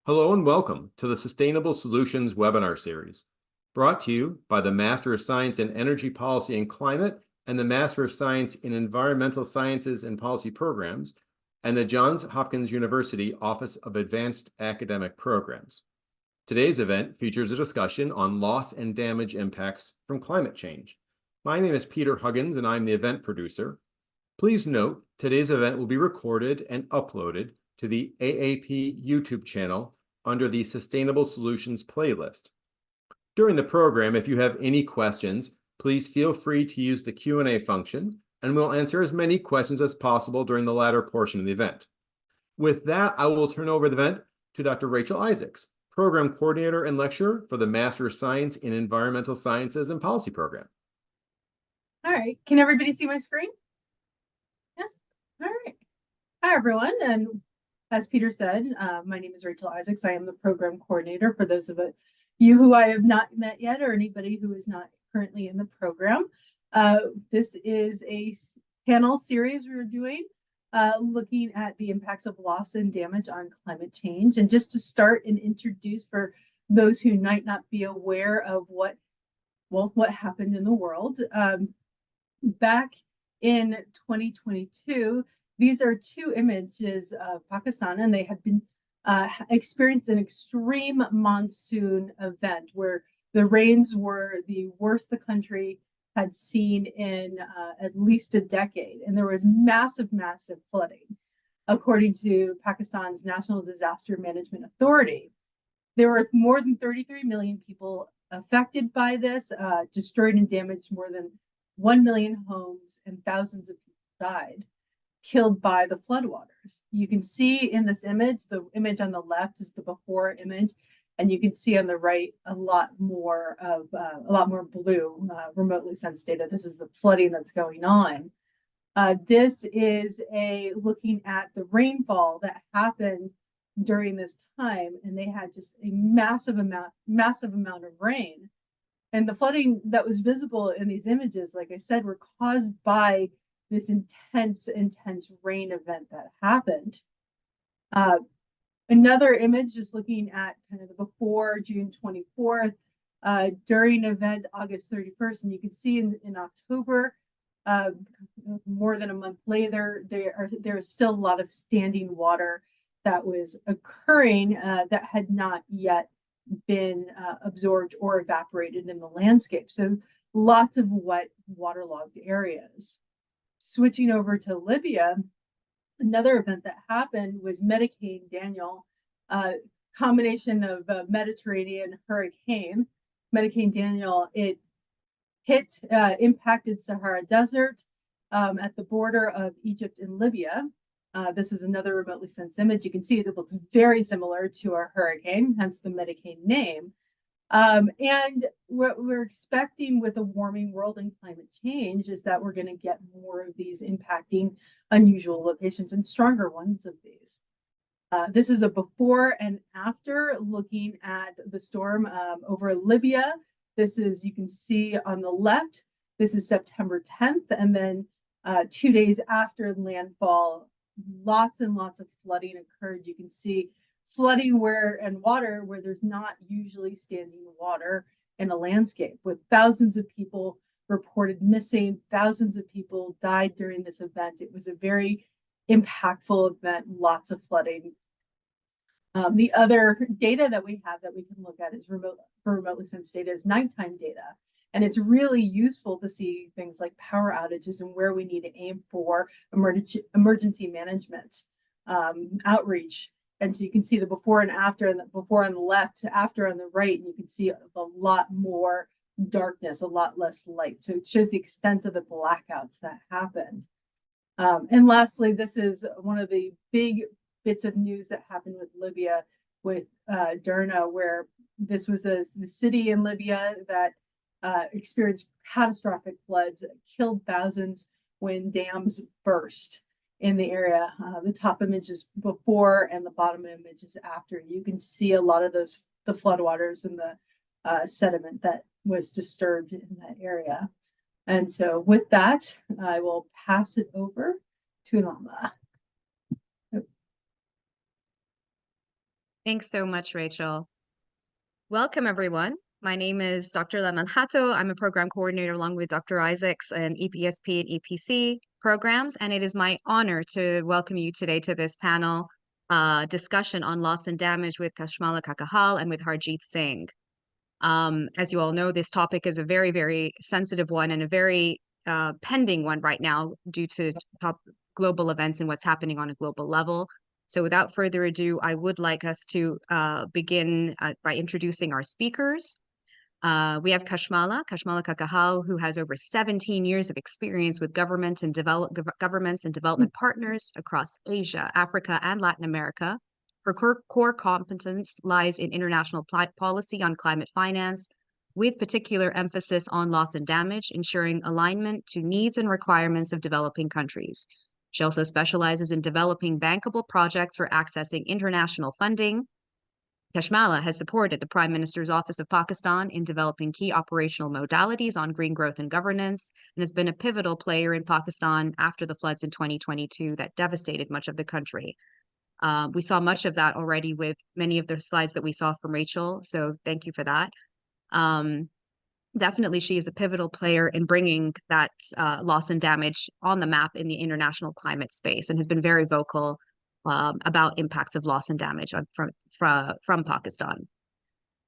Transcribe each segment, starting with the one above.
Hello and welcome to the Sustainable Solutions webinar series, brought to you by the Master of Science in Energy Policy and Climate and the Master of Science in Environmental Sciences and Policy Programs and the Johns Hopkins University Office of Advanced Academic Programs. Today's event features a discussion on loss and damage impacts from climate change. My name is Peter Huggins and I'm the event producer. Please note, today's event will be recorded and uploaded to the AAP YouTube channel under the Sustainable Solutions playlist. During the program, if you have any questions, please feel free to use the Q&A function, and we'll answer as many questions as possible during the latter portion of the event. With that, I will turn over the event to Dr. Rachel Isaacs, Program Coordinator and Lecturer for the Master of Science in Environmental Sciences and Policy Program. All right, can everybody see my screen? Yeah, all right. Hi, everyone, and as Peter said, my name is Rachel Isaacs. I am the program coordinator for those of you who I have not met yet or anybody who is not currently in the program. This is a panel series we're doing looking at the impacts of loss and damage on climate change. And just to start and introduce for those who might not be aware of what happened in the world, back in 2022, these are two images of Pakistan, and they had been experienced an extreme monsoon event where the rains were the worst the country had seen in at least a decade. And there was massive flooding. According to Pakistan's National Disaster Management Authority, there were more than 33 million people affected by this, destroyed and damaged more than 1 million homes, and thousands of people died, killed by the floodwaters. You can see in this image, the image on the left is the before image, and you can see on the right a lot more blue, remotely sensed data. This is the flooding that's going on. This is looking at the rainfall that happened during this time, and they had just a massive amount of rain. And the flooding that was visible in these images, like I said, were caused by this intense rain event that happened. Another image just looking at kind of the before June 24th, during event August 31st, and you can see in October, more than a month later, there's still a lot of standing water that was occurring that had not yet been absorbed or evaporated in the landscape. So lots of wet, waterlogged areas. Switching over to Libya, another event that happened was Hurricane Daniel, combination of a Mediterranean hurricane. Hurricane Daniel, it impacted Sahara Desert at the border of Egypt and Libya. This is another remotely sensed image. You can see it looks very similar to our hurricane, hence the Hurricane name. And what we're expecting with a warming world and climate change is that we're going to get more of these impacting unusual locations and stronger ones of these. This is a before and after looking at the storm over Libya. This is, you can see on the left, this is September 10th, and then 2 days after landfall, lots and lots of flooding occurred. You can see flooding water where there's not usually standing water in a landscape, with thousands of people reported missing, thousands of people died during this event. It was a very impactful event, lots of flooding. The other data that we have that we can look at is remotely sensed data is nighttime data. And it's really useful to see things like power outages and where we need to aim for emergency management outreach. And so you can see the before and after, and the before on the left, after on the right, and you can see a lot more darkness, a lot less light. So it shows the extent of the blackouts that happened. And lastly, this is one of the big bits of news that happened with Libya, with Derna, where this was the city in Libya that experienced catastrophic floods, killed thousands when dams burst in the area. The top image is before and the bottom image is after. You can see a lot of the floodwaters and the sediment that was disturbed in that area. And so with that, I will pass it over to Lama. Thanks so much, Rachel. Welcome, everyone. My name is Dr. Lamalhato. I'm a program coordinator along with Dr. Isaacs in EPSP and EPC programs, and it is my honor to welcome you today to this panel discussion on loss and damage with Kashmala Kakahal and with Harjeet Singh. As you all know, this topic is a very, very sensitive one and a very pending one right now due to top global events and what's happening on a global level. So without further ado, I would like us to begin by introducing our speakers. We have Kashmala Kakahal, who has over 17 years of experience with governments and development partners across Asia, Africa, and Latin America. Her core competence lies in international policy on climate finance, with particular emphasis on loss and damage, ensuring alignment to needs and requirements of developing countries. She also specializes in developing bankable projects for accessing international funding. Kashmala has supported the Prime Minister's Office of Pakistan in developing key operational modalities on green growth and governance, and has been a pivotal player in Pakistan after the floods in 2022 that devastated much of the country. We saw much of that already with many of the slides that we saw from Rachel, so thank you for that. Definitely, she is a pivotal player in bringing that loss and damage on the map in the international climate space, and has been very vocal about impacts of loss and damage from Pakistan.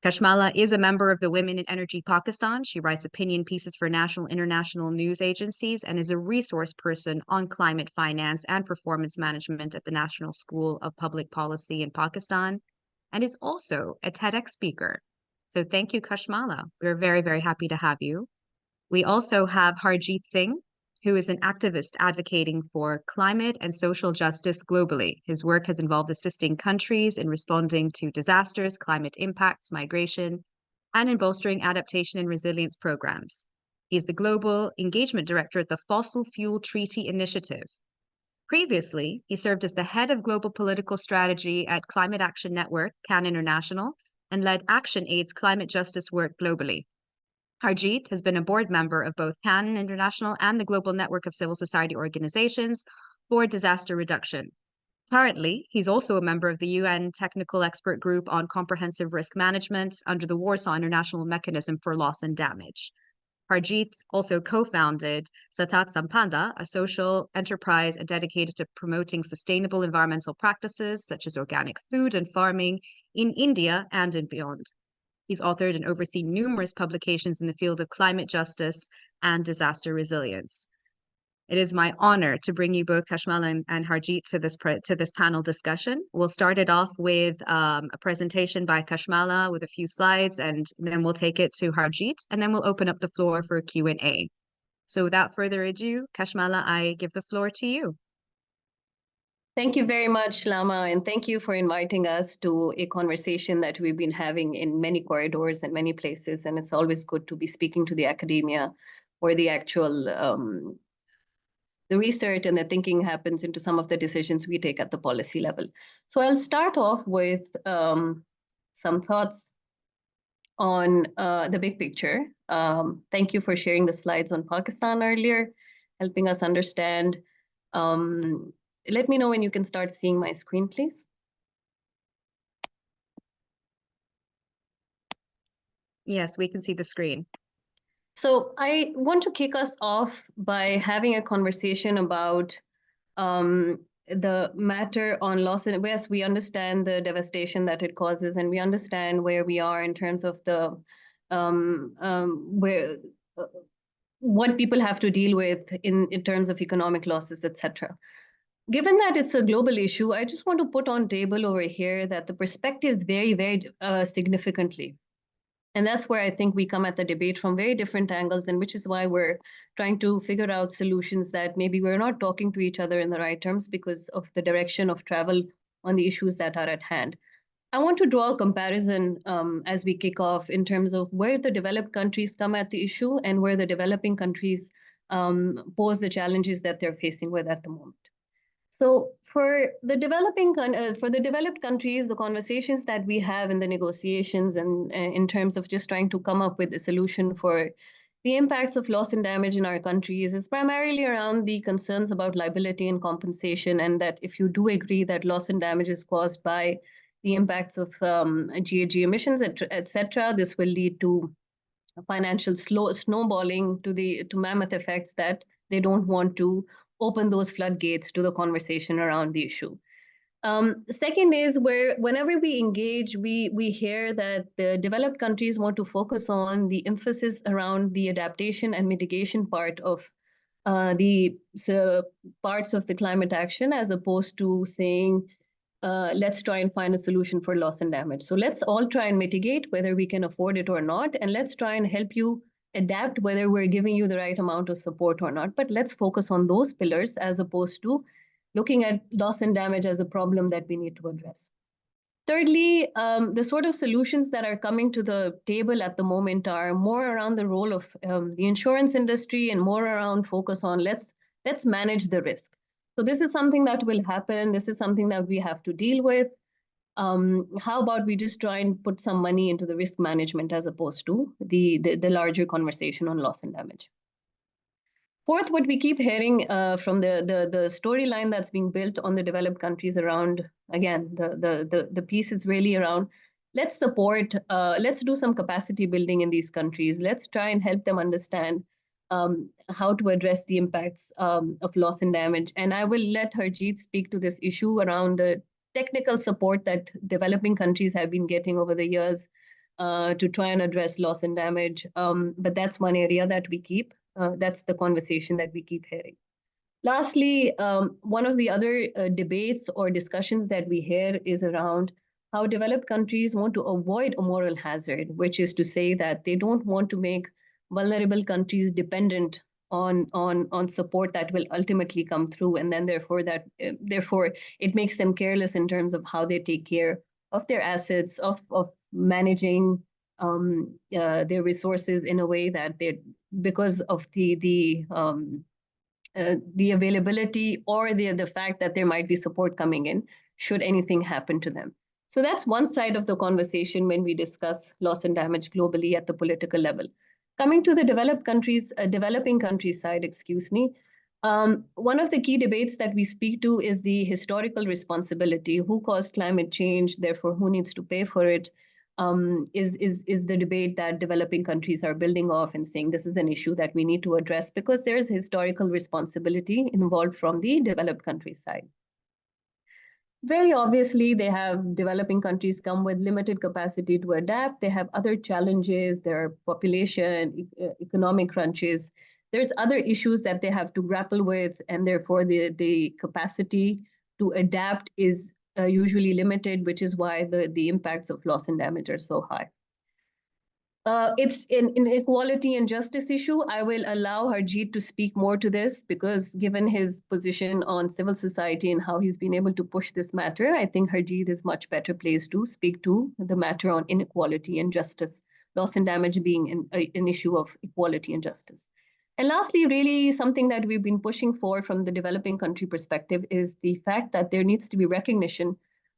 Kashmala is a member of the Women in Energy Pakistan. She writes opinion pieces for national and international news agencies and is a resource person on climate finance and performance management at the National School of Public Policy in Pakistan, and is also a TEDx speaker. So thank you, Kashmala. We're very, very happy to have you. We also have Harjeet Singh, who is an activist advocating for climate and social justice globally. His work has involved assisting countries in responding to disasters, climate impacts, migration, and in bolstering adaptation and resilience programs. He's the Global Engagement Director at the Fossil Fuel Treaty Initiative. Previously, he served as the head of global political strategy at Climate Action Network, CAN International, and led ActionAid's climate justice work globally. Harjeet has been a board member of both CAN International and the Global Network of Civil Society Organizations for Disaster Reduction. Currently, he's also a member of the UN Technical Expert Group on Comprehensive Risk Management under the Warsaw International Mechanism for Loss and Damage. Harjeet also co-founded Satat Sampanda, a social enterprise dedicated to promoting sustainable environmental practices such as organic food and farming in India and beyond. He's authored and overseen numerous publications in the field of climate justice and disaster resilience. It is my honor to bring you both Kashmala and Harjeet to this panel discussion. We'll start it off with a presentation by Kashmala with a few slides, and then we'll take it to Harjeet, and then we'll open up the floor for Q&A. So without further ado, Kashmala, I give the floor to you. Thank you very much, Lama, and thank you for inviting us to a conversation that we've been having in many corridors and many places, and it's always good to be speaking to the academia where the actual the research and the thinking happens into some of the decisions we take at the policy level. So I'll start off with some thoughts on the big picture. Thank you for sharing the slides on Pakistan earlier, helping us understand. Let me know when you can start seeing my screen, please. Yes, we can see the screen. So I want to kick us off by having a conversation about the matter on loss and yes, we understand the devastation that it causes, and we understand where we are in terms of the what people have to deal with in terms of economic losses, etc. Given that it's a global issue, I just want to put on table over here that the perspectives vary very significantly. And that's where I think we come at the debate from very different angles, and which is why we're trying to figure out solutions that maybe we're not talking to each other in the right terms because of the direction of travel on the issues that are at hand. I want to draw a comparison as we kick off in terms of where the developed countries come at the issue and where the developing countries pose the challenges that they're facing with at the moment. So for the developed countries, the conversations that we have in the negotiations and in terms of just trying to come up with a solution for the impacts of loss and damage in our countries is primarily around the concerns about liability and compensation, and that if you do agree that loss and damage is caused by the impacts of GHG emissions, etc. This will lead to financial snowballing to mammoth effects that they don't want to open those floodgates to the conversation around the issue. Second is whenever we engage, we hear that the developed countries want to focus on the emphasis around the adaptation and mitigation part of the parts of the climate action, as opposed to saying, let's try and find a solution for loss and damage. So let's all try and mitigate whether we can afford it or not, and let's try and help you adapt whether we're giving you the right amount of support or not. But let's focus on those pillars as opposed to looking at loss and damage as a problem that we need to address. Thirdly, the sort of solutions that are coming to the table at the moment are more around the role of the insurance industry and more around focus on let's manage the risk. So this is something that will happen. This is something that we have to deal with. How about we just try and put some money into the risk management as opposed to the larger conversation on loss and damage. Fourth, what we keep hearing from the storyline that's being built on the developed countries around, again, the piece is really around, let's support, let's do some capacity building in these countries. Let's try and help them understand how to address the impacts of loss and damage. And I will let Harjeet speak to this issue around the technical support that developing countries have been getting over the years to try and address loss and damage. But that's one area that we keep. That's the conversation that we keep hearing. Lastly, one of the other debates or discussions that we hear is around how developed countries want to avoid a moral hazard, which is to say that they don't want to make vulnerable countries dependent on support that will ultimately come through, and then therefore it makes them careless in terms of how they take care of their assets, of managing their resources in a way that they, because of the availability or the fact that there might be support coming in should anything happen to them. So that's one side of the conversation when we discuss loss and damage globally at the political level. Coming to the developing countries side, excuse me, one of the key debates that we speak to is the historical responsibility. Who caused climate change? Therefore, who needs to pay for it? Is the debate that developing countries are building off and saying this is an issue that we need to address because there is historical responsibility involved from the developed countries side. Very obviously, they have developing countries come with limited capacity to adapt. They have other challenges, their population, economic crunches. There's other issues that they have to grapple with, and therefore the capacity to adapt is usually limited, which is why the impacts of loss and damage are so high. It's an inequality and justice issue. I will allow Harjeet to speak more to this because given his position on civil society and how he's been able to push this matter, I think Harjeet is much better placed to speak to the matter on inequality and justice, loss and damage being an issue of equality and justice. And lastly, really something that we've been pushing for from the developing country perspective is the fact that there needs to be recognition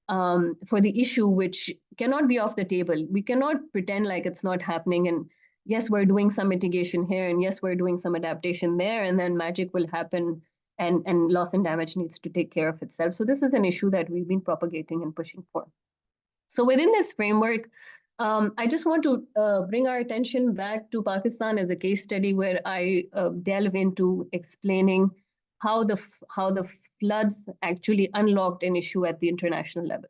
for the issue, which cannot be off the table. We cannot pretend like it's not happening. And yes, we're doing some mitigation here, and yes, we're doing some adaptation there, and then magic will happen and loss and damage needs to take care of itself. So this is an issue that we've been propagating and pushing for. So within this framework, I just want to bring our attention back to Pakistan as a case study where I delve into explaining how the floods actually unlocked an issue at the international level.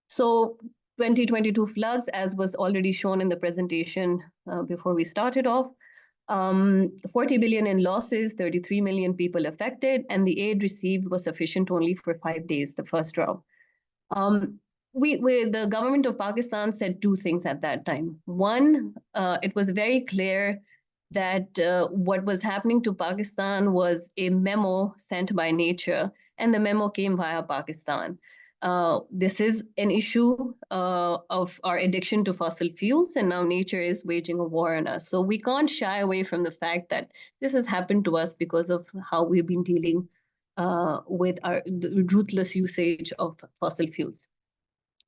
So 2022 floods, as was already shown in the presentation before we started off, 40 billion in losses, 33 million people affected, and the aid received was sufficient only for 5 days, the first round. The government of Pakistan said two things at that time. One, it was very clear that what was happening to Pakistan was a memo sent by nature, and the memo came via Pakistan. This is an issue of our addiction to fossil fuels, and now nature is waging a war on us. So we can't shy away from the fact that this has happened to us because of how we've been dealing with the ruthless usage of fossil fuels.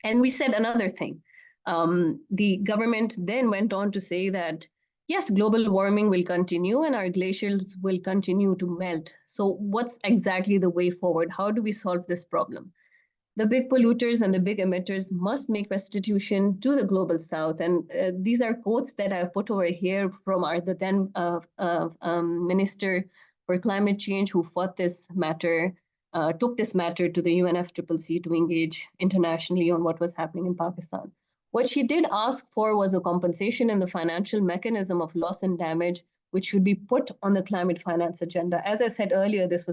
And we said another thing. The government then went on to say that, yes, global warming will continue and our glaciers will continue to melt. So what's exactly the way forward? How do we solve this problem? The big polluters and the big emitters must make restitution to the global south. And these are quotes that I've put over here from the then Minister for Climate Change, who fought this matter, took this matter to the UNFCCC to engage internationally on what was happening in Pakistan. What she did ask for was a compensation in the financial mechanism of loss and damage, which should be put on the climate finance agenda. As I said earlier, this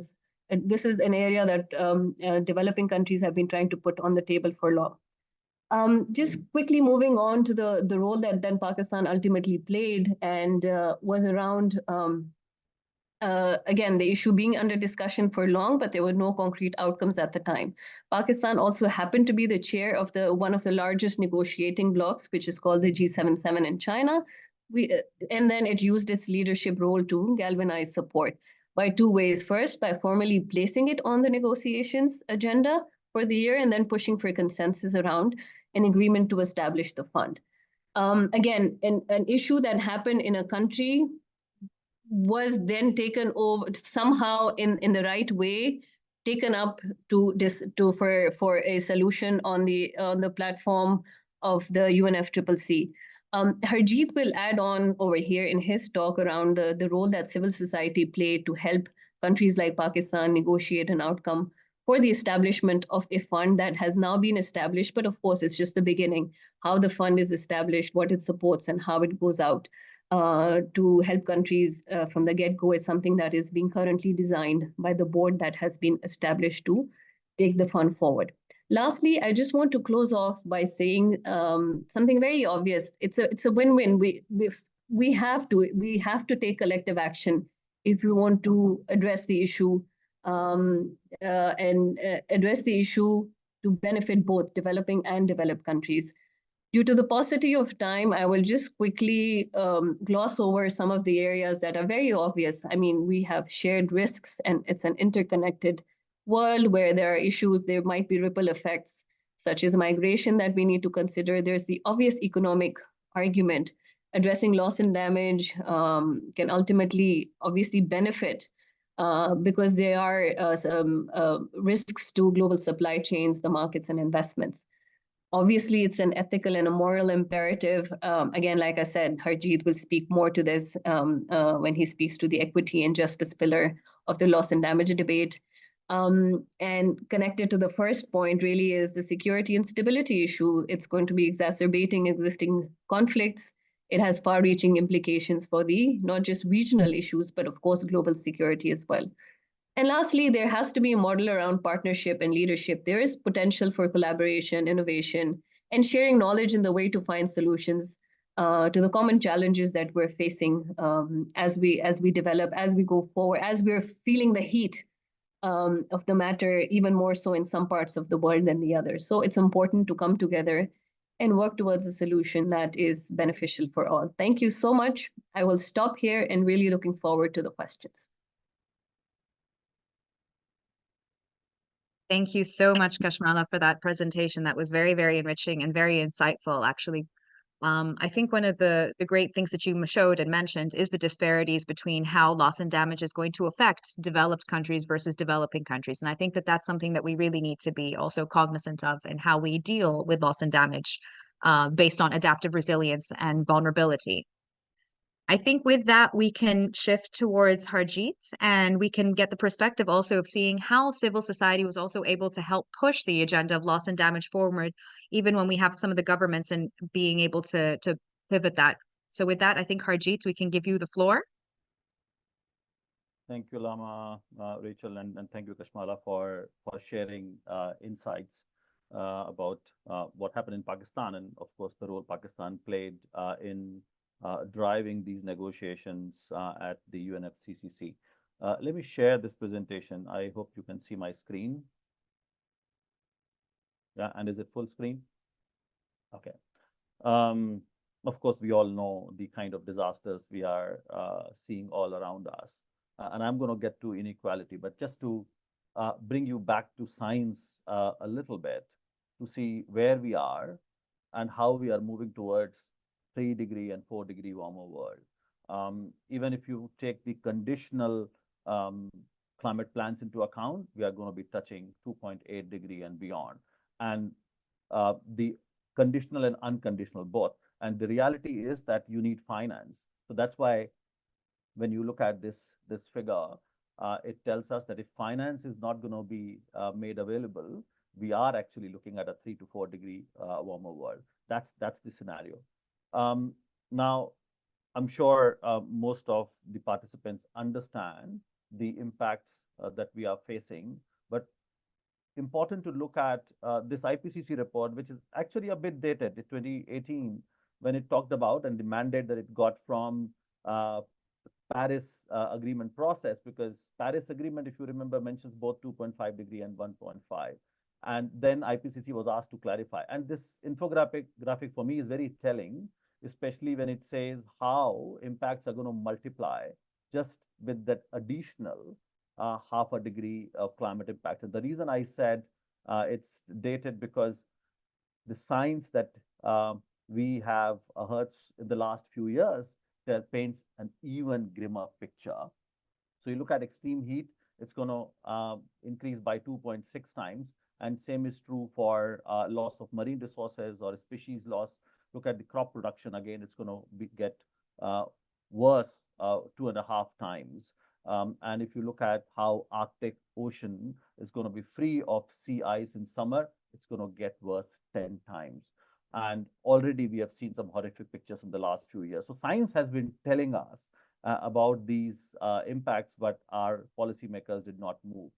is an area that developing countries have been trying to put on the table for long. Just quickly moving on to the role that then Pakistan ultimately played and was around, again, the issue being under discussion for long, but there were no concrete outcomes at the time. Pakistan also happened to be the chair of one of the largest negotiating blocs, which is called the G77 in China. And then it used its leadership role to galvanize support by two ways. First, by formally placing it on the negotiations agenda for the year, and then pushing for consensus around an agreement to establish the fund. Again, an issue that happened in a country was then taken over somehow in the right way, taken up for a solution on the platform of the UNFCCC. Harjeet will add on over here in his talk around the role that civil society played to help countries like Pakistan negotiate an outcome for the establishment of a fund that has now been established. But of course, it's just the beginning. How the fund is established, what it supports, and how it goes out to help countries from the get-go is something that is being currently designed by the board that has been established to take the fund forward. Lastly, I just want to close off by saying something very obvious. It's a win-win. We have to take collective action if we want to address the issue address the issue to benefit both developing and developed countries. Due to the paucity of time, I will just quickly gloss over some of the areas that are very obvious. I mean, we have shared risks, and it's an interconnected world where there are issues. There might be ripple effects, such as migration, that we need to consider. There's the obvious economic argument. Addressing loss and damage can ultimately obviously benefit because there are some risks to global supply chains, the markets, and investments. Obviously, it's an ethical and a moral imperative. Again, like I said, Harjeet will speak more to this when he speaks to the equity and justice pillar of the loss and damage debate. And connected to the first point really is the security and stability issue. It's going to be exacerbating existing conflicts. It has far-reaching implications for not just regional issues, but of course, global security as well. And lastly, there has to be a model around partnership and leadership. There is potential for collaboration, innovation, and sharing knowledge in the way to find solutions to the common challenges that we're facing as we develop, as we go forward, as we're feeling the heat of the matter, even more so in some parts of the world than the others. So it's important to come together and work towards a solution that is beneficial for all. Thank you so much. I will stop here and really looking forward to the questions. Thank you so much, Kashmala, for that presentation. That was very, very enriching and very insightful, actually. I think one of the great things that you showed and mentioned is the disparities between how loss and damage is going to affect developed countries versus developing countries. And I think that that's something that we really need to be also cognizant of in how we deal with loss and damage based on adaptive resilience and vulnerability. I think with that, we can shift towards Harjeet, and we can get the perspective also of seeing how civil society was also able to help push the agenda of loss and damage forward, even when we have some of the governments and being able to pivot that. So with that, I think Harjeet, we can give you the floor. Thank you, Lama, Rachel, and thank you, Kashmala, for sharing insights about what happened in Pakistan, and of course the role Pakistan played in driving these negotiations at the UNFCCC. Let me share this presentation. I hope you can see my screen. Yeah, and is it full screen? Okay. Of course, we all know the kind of disasters we are seeing all around us. And I'm going to get to inequality, but just to bring you back to science a little bit to see where we are and how we are moving towards 3-degree and 4-degree warmer world. Even if you take the conditional climate plans into account, we are going to be touching 2.8 degree and beyond. and the conditional and unconditional both. And the reality is that you need finance. So that's why when you look at this figure, it tells us that if finance is not going to be made available, we are actually looking at a 3 to 4 degree warmer world. That's the scenario. Now, I'm sure most of the participants understand the impacts that we are facing, but important to look at this IPCC report, which is actually a bit dated, 2018, when it talked about and the mandate that it got from Paris Agreement process, because Paris Agreement, if you remember, mentions both 2.5 degree and 1.5. And then IPCC was asked to clarify. And this infographic for me is very telling, especially when it says how impacts are going to multiply just with that additional half a degree of climate impact. And the reason I said it's dated because the science that we have heard in the last few years that paints an even grimmer picture. So you look at extreme heat, it's going to increase by 2.6 times. And same is true for loss of marine resources or species loss. Look at the crop production again, it's going to get worse 2.5 times. And if you look at how Arctic Ocean is going to be free of sea ice in summer, it's going to get worse 10 times. And already we have seen some horrific pictures in the last few years. So science has been telling us about these impacts, but our policymakers did not move.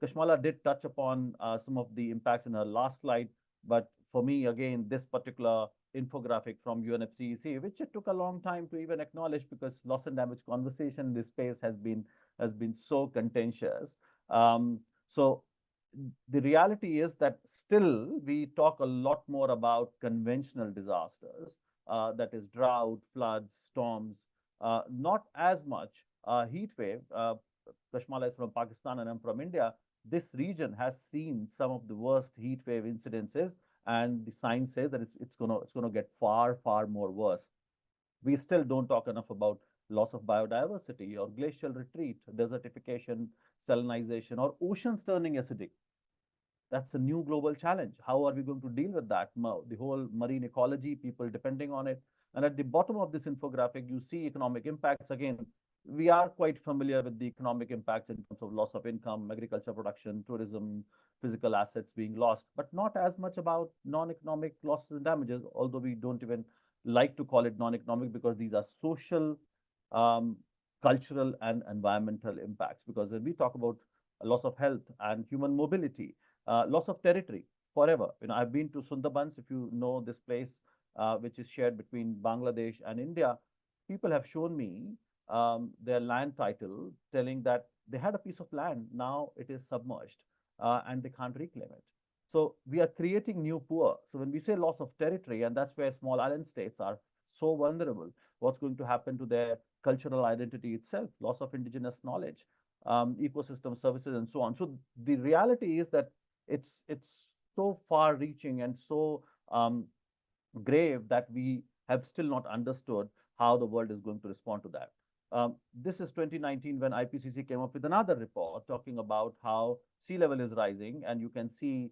Kashmala did touch upon some of the impacts in her last slide, but for me, again, this particular infographic from UNFCCC, which it took a long time to even acknowledge because loss and damage conversation in this space has been so contentious. So the reality is that still we talk a lot more about conventional disasters, that is drought, floods, storms, not as much heat wave. Kashmala is from Pakistan and I'm from India. This region has seen some of the worst heat wave incidences, and the science says that it's gonna get far more worse. We still don't talk enough about loss of biodiversity or glacial retreat, desertification, salinization, or oceans turning acidic. That's a new global challenge. How are we going to deal with that? The whole marine ecology, people depending on it. And at the bottom of this infographic, you see economic impacts. Again, we are quite familiar with the economic impacts in terms of loss of income, agriculture production, tourism, physical assets being lost, but not as much about non-economic losses and damages, although we don't even like to call it non-economic because these are social, cultural, and environmental impacts. Because when we talk about loss of health and human mobility, loss of territory forever. I've been to Sundarbans, if you know this place, which is shared between Bangladesh and India. People have shown me their land title telling that they had a piece of land, now it is submerged and they can't reclaim it. So we are creating new poor. So when we say loss of territory, and that's where small island states are so vulnerable, what's going to happen to their cultural identity itself, loss of indigenous knowledge, ecosystem services, and so on. So the reality is that it's so far reaching and so grave that we have still not understood how the world is going to respond to that. This is 2019 when IPCC came up with another report talking about how sea level is rising, and you can see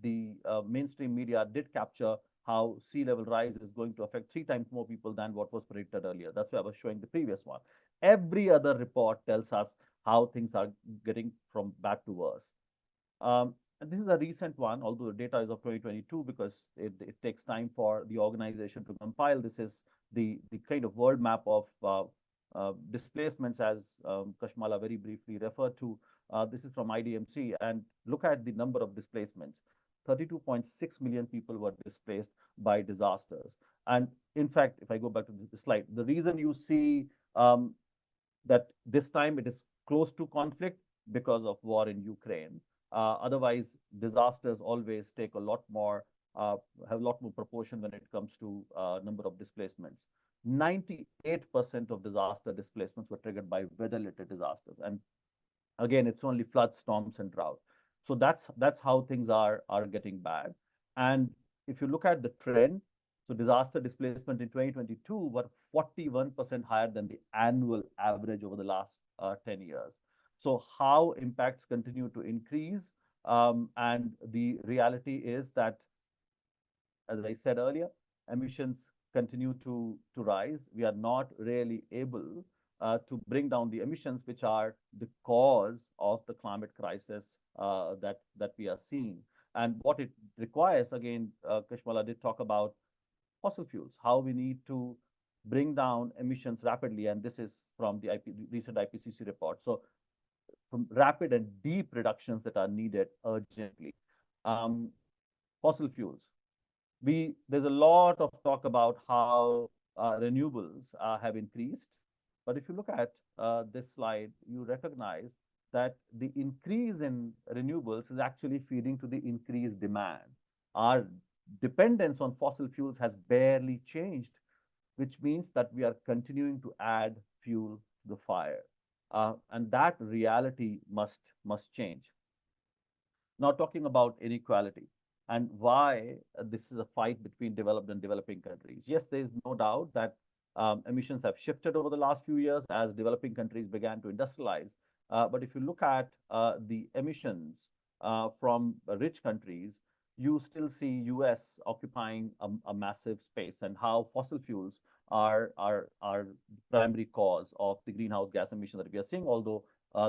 the mainstream media did capture how sea level rise is going to affect 3 times more people than what was predicted earlier. That's why I was showing the previous one. Every other report tells us how things are getting from bad to worse. And this is a recent one, although the data is of 2022 because it takes time for the organization to compile. This is the kind of world map of displacements, as Kashmala very briefly referred to. This is from IDMC, and look at the number of displacements. 32.6 million people were displaced by disasters. And in fact, if I go back to the slide, the reason you see that this time it is close to conflict because of war in Ukraine. Otherwise, disasters always take a lot more, have a lot more proportion when it comes to number of displacements. 98% of disaster displacements were triggered by weather-related disasters. And again, it's only floods, storms, and drought. So that's how things are getting bad. And if you look at the trend, so disaster displacement in 2022 were 41% higher than the annual average over the last 10 years. So how impacts continue to increase And the reality is that, as I said earlier, emissions continue to rise. We are not really able to bring down the emissions, which are the cause of the climate crisis that we are seeing. And what it requires, again, Kashmala did talk about fossil fuels, how we need to bring down emissions rapidly. And this is from the recent IPCC report. So from rapid and deep reductions that are needed urgently. Fossil fuels. There's a lot of talk about how renewables have increased. But if you look at this slide, you recognize that the increase in renewables is actually feeding to the increased demand. Our dependence on fossil fuels has barely changed, which means that we are continuing to add fuel to the fire. And that reality must change. Now, talking about inequality and why this is a fight between developed and developing countries. Yes, there is no doubt that emissions have shifted over the last few years as developing countries began to industrialize. But if you look at the emissions from rich countries, you still see US occupying a massive space, and how fossil fuels are primary cause of the greenhouse gas emissions that we are seeing, although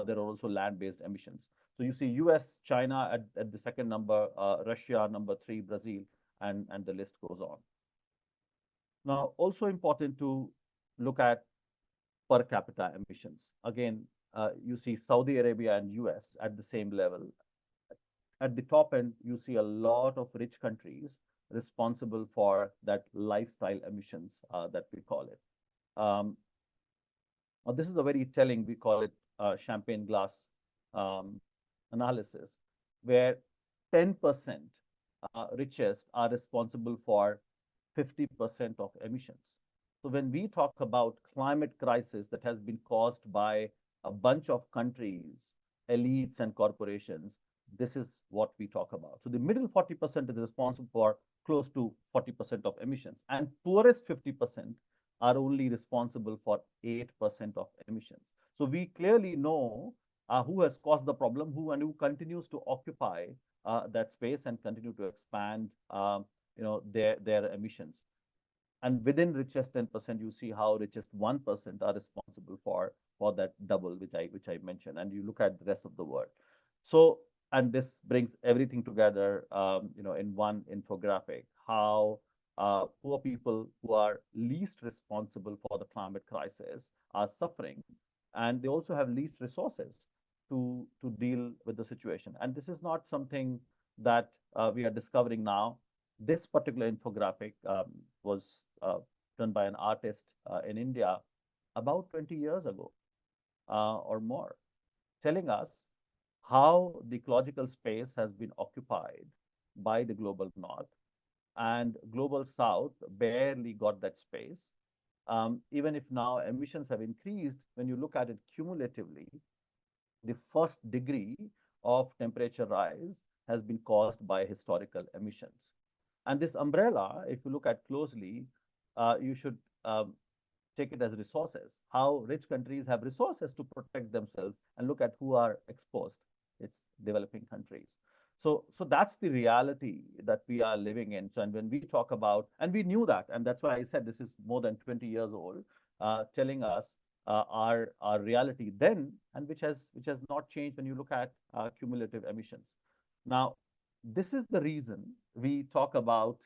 there are also land-based emissions. So you see US, China at the second number, Russia number 3, Brazil, and the list goes on. Now, also important to look at per capita emissions. Again, you see Saudi Arabia and US at the same level. At the top end, you see a lot of rich countries responsible for that lifestyle emissions that we call it. Now, this is a very telling, we call it champagne glass analysis, where 10% richest are responsible for 50% of emissions. So when we talk about climate crisis that has been caused by a bunch of countries, elites and corporations, this is what we talk about. So the middle 40% is responsible for close to 40% of emissions, and poorest 50% are only responsible for 8% of emissions. So we clearly know who has caused the problem, who continues to occupy that space and continue to expand their emissions. And within richest 10%, you see how richest 1% are responsible for that double, which I mentioned. And you look at the rest of the world. So, and this brings everything together, in one infographic, how poor people who are least responsible for the climate crisis are suffering, and they also have least resources to deal with the situation. And this is not something that we are discovering now. This particular infographic was done by an artist in India about 20 years ago or more, telling us how the ecological space has been occupied by the global north, and global south barely got that space. Even if now emissions have increased, when you look at it cumulatively, the first degree of temperature rise has been caused by historical emissions. And this umbrella, if you look at closely, you should take it as resources, how rich countries have resources to protect themselves, and look at who are exposed. It's developing countries. So that's the reality that we are living in. So, and when we talk about, and we knew that, and that's why I said this is more than 20 years old, telling us our reality then, and which has not changed when you look at cumulative emissions. Now, this is the reason we talk about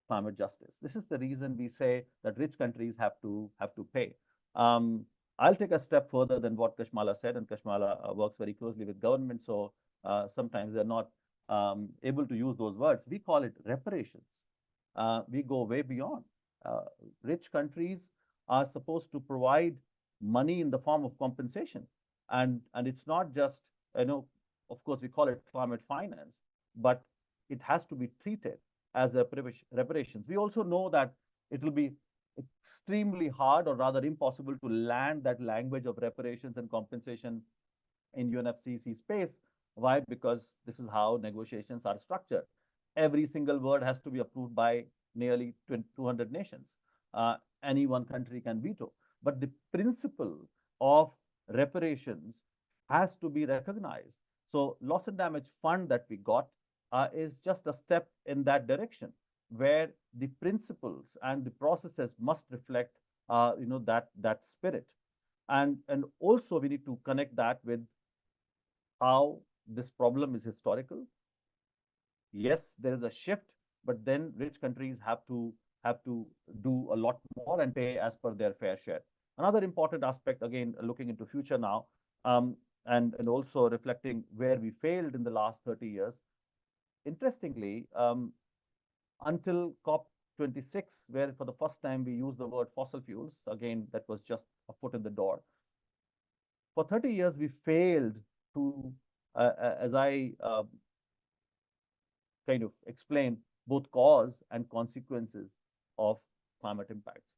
climate justice. This is the reason we say that rich countries have to pay. I'll take a step further than what Kashmala said, and Kashmala works very closely with government, so sometimes they're not able to use those words. We call it reparations. We go way beyond. Rich countries are supposed to provide money in the form of compensation, and it's not just, of course, we call it climate finance, but it has to be treated as a reparations. We also know that it will be extremely hard, or rather impossible, to land that language of reparations and compensation in UNFCCC space. Why? Because this is how negotiations are structured. Every single word has to be approved by nearly 200 nations. Any one country can veto. But the principle of reparations has to be recognized. So loss and damage fund that we got is just a step in that direction, where the principles and the processes must reflect that spirit. And also we need to connect that with how this problem is historical. Yes, there is a shift, but then rich countries have to do a lot more and pay as per their fair share. Another important aspect, again, looking into future now, and also reflecting where we failed in the last 30 years. Interestingly, until COP26, where for the first time we used the word fossil fuels, again, that was just a foot in the door. For 30 years, we failed to, as I kind of explain, both cause and consequences of climate impacts.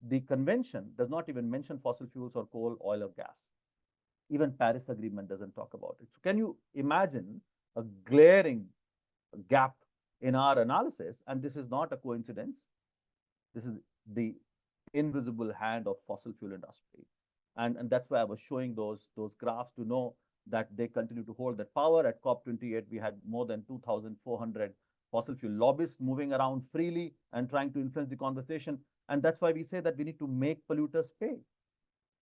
The convention does not even mention fossil fuels or coal, oil, or gas. Even Paris Agreement doesn't talk about it. So can you imagine a glaring gap in our analysis? And this is not a coincidence. This is the invisible hand of fossil fuel industry. And that's why I was showing those graphs to know that they continue to hold that power. At COP28, we had more than 2,400 fossil fuel lobbyists moving around freely and trying to influence the conversation. And that's why we say that we need to make polluters pay.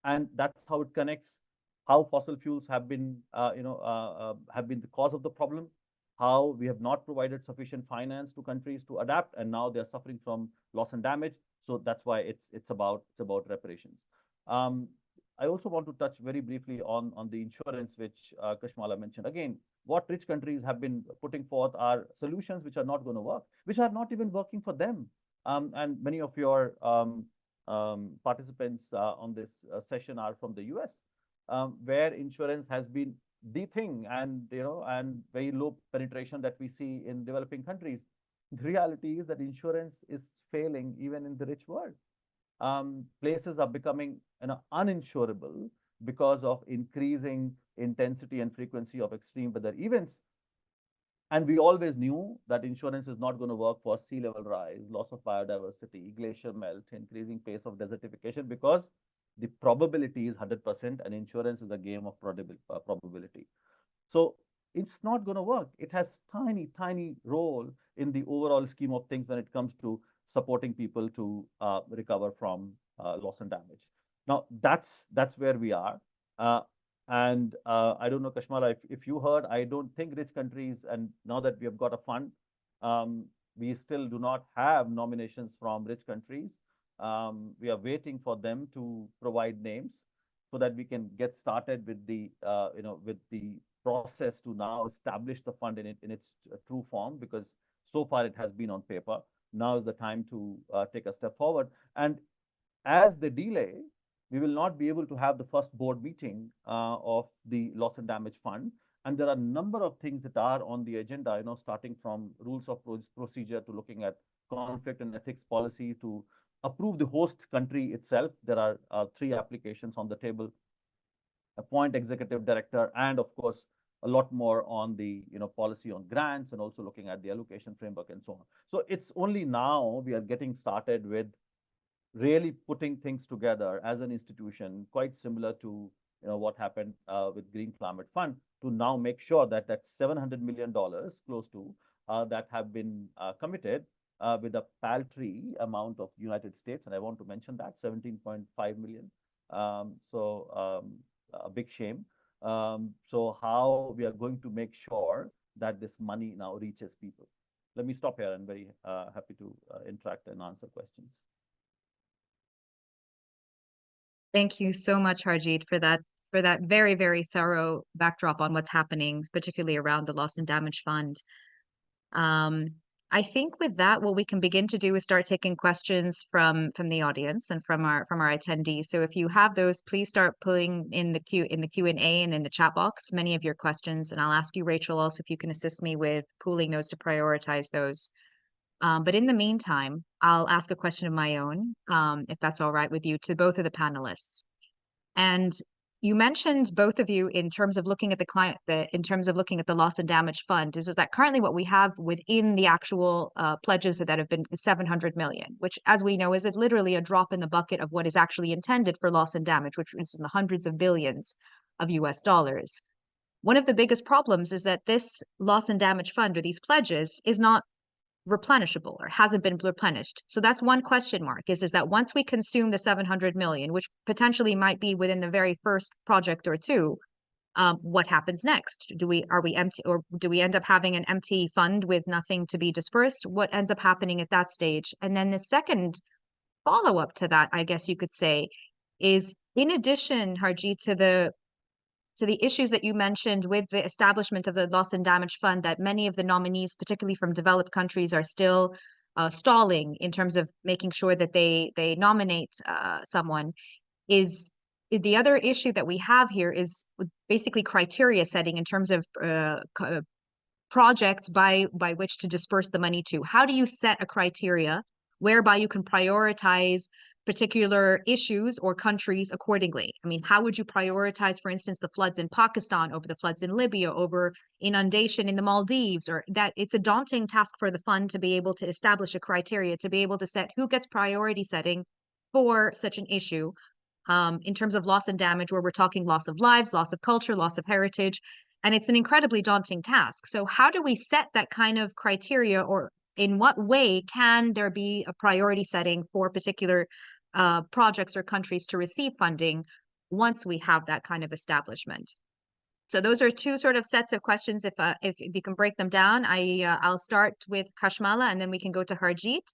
And that's how it connects how fossil fuels have been, have been the cause of the problem, how we have not provided sufficient finance to countries to adapt, and now they're suffering from loss and damage. So that's why it's about reparations. I also want to touch very briefly on the insurance, which Kashmala mentioned. Again, what rich countries have been putting forth are solutions which are not going to work, which are not even working for them. And many of your participants on this session are from the US, where insurance has been the thing, and and very low penetration that we see in developing countries. The reality is that insurance is failing even in the rich world. Places are becoming uninsurable because of increasing intensity and frequency of extreme weather events. And we always knew that insurance is not going to work for sea level rise, loss of biodiversity, glacial melt, increasing pace of desertification, because the probability is 100%, and insurance is a game of probability. So it's not going to work. It has tiny role in the overall scheme of things when it comes to supporting people to recover from loss and damage. Now, that's where we are. And I don't know, Kashmala, if you heard, I don't think rich countries, and now that we have got a fund, we still do not have nominations from rich countries. We are waiting for them to provide names so that we can get started with the with the process to now establish the fund in its true form, because so far it has been on paper. Now is the time to take a step forward. And as they delay, we will not be able to have the first board meeting of the loss and damage fund. And there are a number of things that are on the agenda, starting from rules of procedure to looking at conflict and ethics policy to approve the host country itself. There are 3 applications on the table, appoint executive director, and of course, a lot more on the policy on grants, and also looking at the allocation framework and so on. So it's only now we are getting started with really putting things together as an institution, quite similar to what happened with Green Climate Fund, to now make sure that that $700 million close to that have been committed with a paltry amount of United States, and I want to mention that 17.5 million. So a big shame. So how we are going to make sure that this money now reaches people. Let me stop here. I'm very happy to interact and answer questions. Thank you so much, Harjeet, for that very, very thorough backdrop on what's happening, particularly around the Loss and Damage Fund. I think with that, what we can begin to do is start taking questions from the audience and from our attendees. So if you have those, please start putting in the Q&A and in the chat box many of your questions. And I'll ask you, Rachel, also if you can assist me with pooling those to prioritize those. But in the meantime, I'll ask a question of my own, if that's all right with you, to both of the panelists. And you mentioned, both of you, in terms of looking at in terms of looking at the Loss and Damage Fund, is that currently what we have within the actual pledges that have been 700 million, which, as we know, is literally a drop in the bucket of what is actually intended for loss and damage, which is in the hundreds of billions of US dollars. one of the biggest problems is that this loss and damage fund or these pledges is not replenishable or hasn't been replenished. So that's one question mark is that once we consume the 700 million, which potentially might be within the very first project or two, what happens next? Are we empty, or do we end up having an empty fund with nothing to be dispersed? What ends up happening at that stage? And then the second follow-up to that, I guess you could say, is in addition, Harjeet, to the issues that you mentioned with the establishment of the loss and damage fund, that many of the nominees, particularly from developed countries, are still stalling in terms of making sure that they nominate someone, is the other issue that we have here is basically criteria setting in terms of projects by which to disperse the money to. How do you set a criteria whereby you can prioritize particular issues or countries accordingly? I mean, how would you prioritize, for instance, the floods in Pakistan over the floods in Libya, over inundation in the Maldives? Or that it's a daunting task for the fund to be able to establish a criteria, to be able to set who gets priority setting for such an issue. In terms of loss and damage, where we're talking loss of lives, loss of culture, loss of heritage, and it's an incredibly daunting task. So how do we set that kind of criteria, or in what way can there be a priority setting for particular projects or countries to receive funding once we have that kind of establishment? So those are two sort of sets of questions. If you can break them down, I'll start with Kashmala, and then we can go to Harjeet.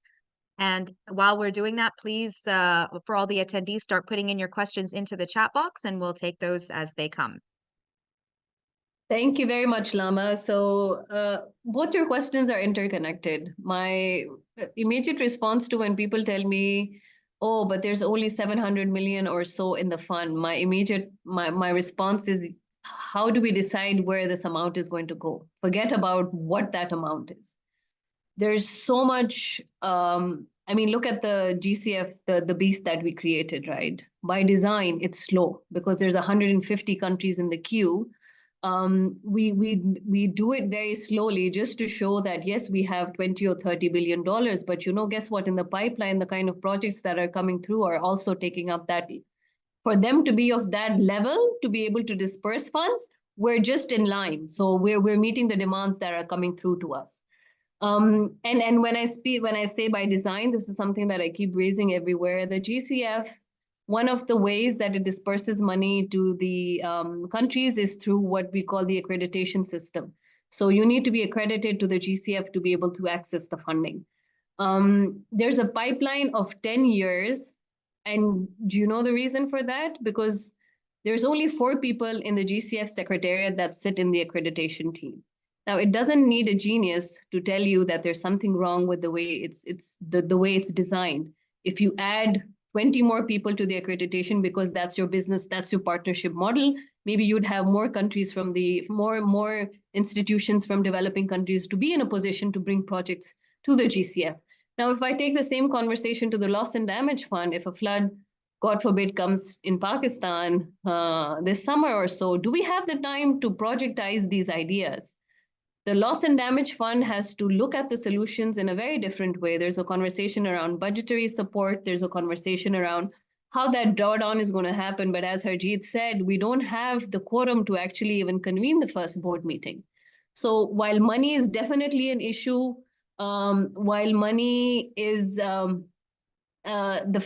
And while we're doing that, please, for all the attendees, start putting in your questions into the chat box, and we'll take those as they come. Thank you very much, Lama. So both your questions are interconnected. My immediate response to when people tell me, oh, but there's only 700 million or so in the fund, my response is, how do we decide where this amount is going to go? Forget about what that amount is. There's so much, I mean, look at the GCF, the beast that we created, right? By design, it's slow because there's 150 countries in the queue. We do it very slowly just to show that, yes, we have 20 or $30 billion, but guess what? In the pipeline, the kind of projects that are coming through are also taking up that. For them to be of that level, to be able to disperse funds, we're just in line. So we're meeting the demands that are coming through to us. And when I say by design, this is something that I keep raising everywhere. The GCF, one of the ways that it disperses money to the countries is through what we call the accreditation system. So you need to be accredited to the GCF to be able to access the funding. There's a pipeline of 10 years. And do you know the reason for that? Because there's only 4 people in the GCF secretariat that sit in the accreditation team. Now, it doesn't need a genius to tell you that there's something wrong with the way the way it's designed. If you add 20 more people to the accreditation because that's your business, that's your partnership model, maybe you'd have more countries from more institutions from developing countries to be in a position to bring projects to the GCF. Now, if I take the same conversation to the loss and damage fund, if a flood, God forbid, comes in Pakistan this summer or so, do we have the time to projectize these ideas? The loss and damage fund has to look at the solutions in a very different way. There's a conversation around budgetary support. There's a conversation around how that drawdown is going to happen. But as Harjeet said, we don't have the quorum to actually even convene the first board meeting. So while money is definitely an issue, while money is the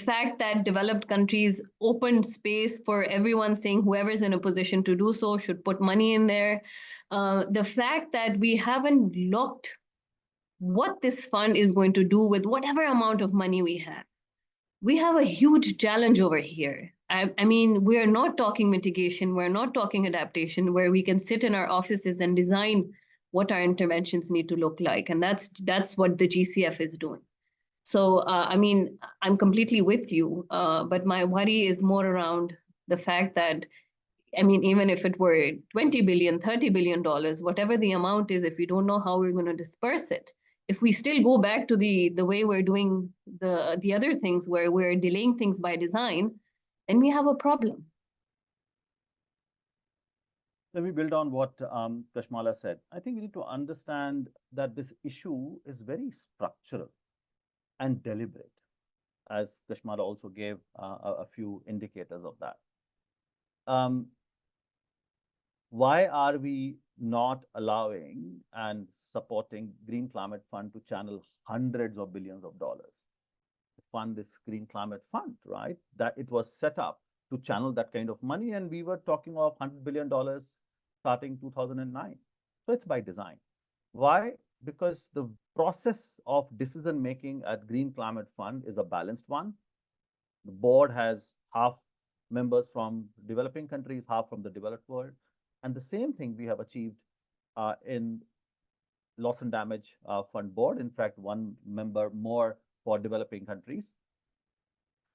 fact that developed countries opened space for everyone saying whoever's in a position to do so should put money in there. The fact that we haven't looked what this fund is going to do with whatever amount of money we have. We have a huge challenge over here. I mean, we are not talking mitigation. We're not talking adaptation, where we can sit in our offices and design what our interventions need to look like. And that's what the GCF is doing. So, I mean, I'm completely with you, but my worry is more around the fact that, I mean, even if it were 20 billion, $30 billion, whatever the amount is, if we don't know how we're going to disperse it, if we still go back to the way we're doing the other things, where we're delaying things by design, then we have a problem. Let me build on what Kashmala said. I think we need to understand that this issue is very structural and deliberate, as Kashmala also gave a few indicators of that. Why are we not allowing and supporting Green Climate Fund to channel hundreds of billions of dollars to fund this Green Climate Fund, right? That it was set up to channel that kind of money, and we were talking of $100 billion starting 2009. So it's by design. Why? Because the process of decision making at Green Climate Fund is a balanced one. The board has half members from developing countries, half from the developed world. And the same thing we have achieved in loss and damage fund board. In fact, one member more for developing countries,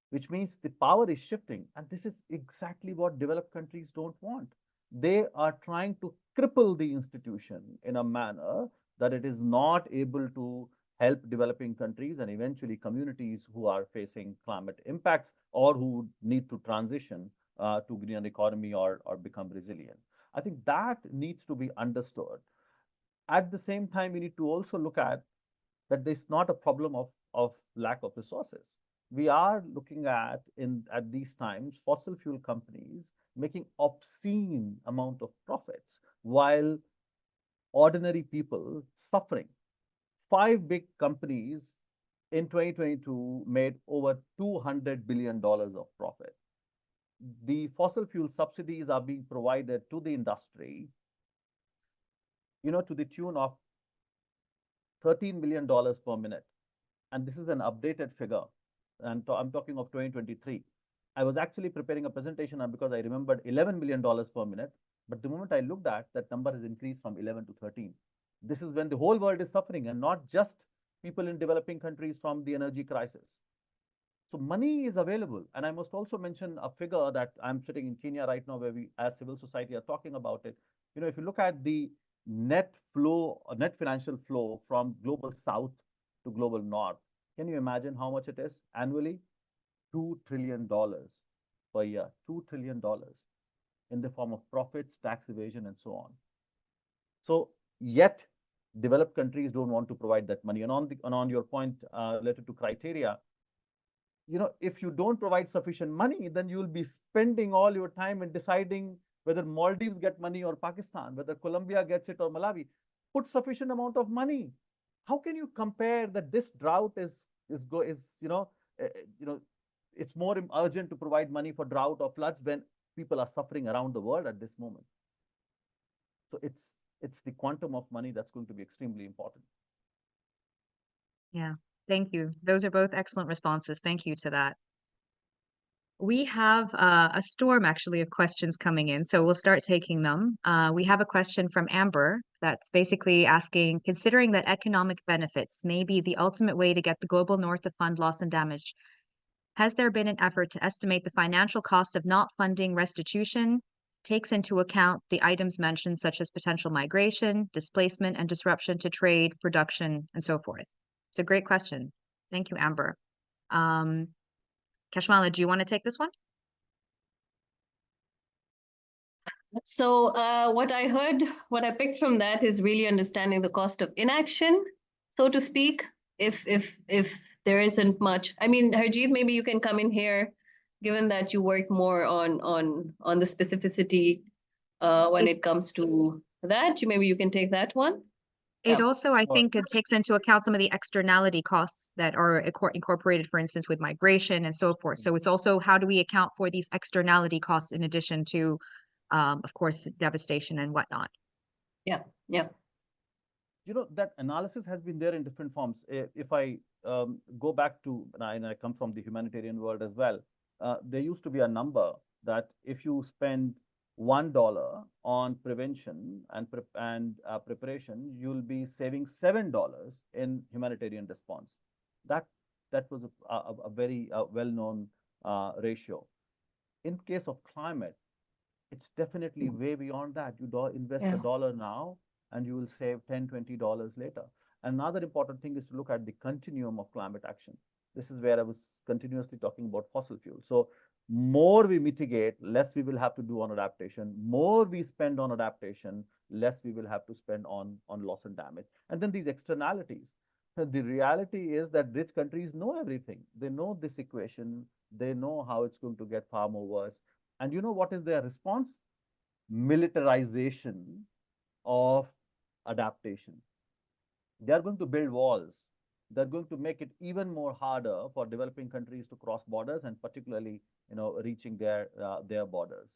which means the power is shifting. And this is exactly what developed countries don't want. They are trying to cripple the institution in a manner that it is not able to help developing countries and eventually communities who are facing climate impacts or who need to transition to green economy or become resilient. I think that needs to be understood. At the same time, we need to also look at that there's not a problem of lack of resources. We are looking at these times fossil fuel companies making obscene amount of profits while ordinary people suffering. 5 big companies in 2022 made over $200 billion of profit. The fossil fuel subsidies are being provided to the industry, to the tune of $13 million per minute. And this is an updated figure. And I'm talking of 2023. I was actually preparing a presentation because I remembered $11 million per minute. But the moment I looked at, that number has increased from 11 to 13. This is when the whole world is suffering and not just people in developing countries from the energy crisis. So money is available. And I must also mention a figure that I'm sitting in Kenya right now, where we as civil society are talking about it. If you look at the net financial flow from global south to global north, can you imagine how much it is annually? $2 trillion per year, $2 trillion in the form of profits, tax evasion, and so on. So yet developed countries don't want to provide that money. And on your point related to criteria, if you don't provide sufficient money, then you will be spending all your time in deciding whether Maldives get money or Pakistan, whether Colombia gets it or Malawi. Put sufficient amount of money. How can you compare that this drought is it's more urgent to provide money for drought or floods when people are suffering around the world at this moment? So it's the quantum of money that's going to be extremely important. Yeah, thank you. Those are both excellent responses. Thank you to that. We have a storm actually of questions coming in, so we'll start taking them. We have a question from Amber that's basically asking, considering that economic benefits may be the ultimate way to get the global north to fund loss and damage, has there been an effort to estimate the financial cost of not funding restitution, takes into account the items mentioned such as potential migration, displacement, and disruption to trade, production, and so forth? It's a great question. Thank you, Amber. Kashmala, do you want to take this one? So what I picked from that is really understanding the cost of inaction, so to speak. If there isn't much, I mean, Harjeet, maybe you can come in here, given that you work more on the specificity when it comes to that. Maybe you can take that one. It Yeah. also, I think, it takes into account some of the externality costs that are incorporated, for instance, with migration and so forth. So it's also, how do we account for these externality costs in addition to, of course, devastation and whatnot? Yeah, yeah. That analysis has been there in different forms. If I go back to, and I come from the humanitarian world as well, there used to be a number that if you spend $1 on prevention and preparation, you'll be saving $7 in humanitarian response. That was a very well-known ratio. In case of climate, it's definitely way beyond that. You invest $1 now, and you will save $10, $20 later. Another important thing is to look at the continuum of climate action. This is where I was continuously talking about fossil fuels. So more we mitigate, less we will have to do on adaptation. More we spend on adaptation, less we will have to spend on loss and damage. And then these externalities. The reality is that rich countries know everything. They know this equation. They know how it's going to get far more worse. And you know what is their response? militarization of adaptation. They are going to build walls. They're going to make it even more harder for developing countries to cross borders, and particularly, reaching their borders.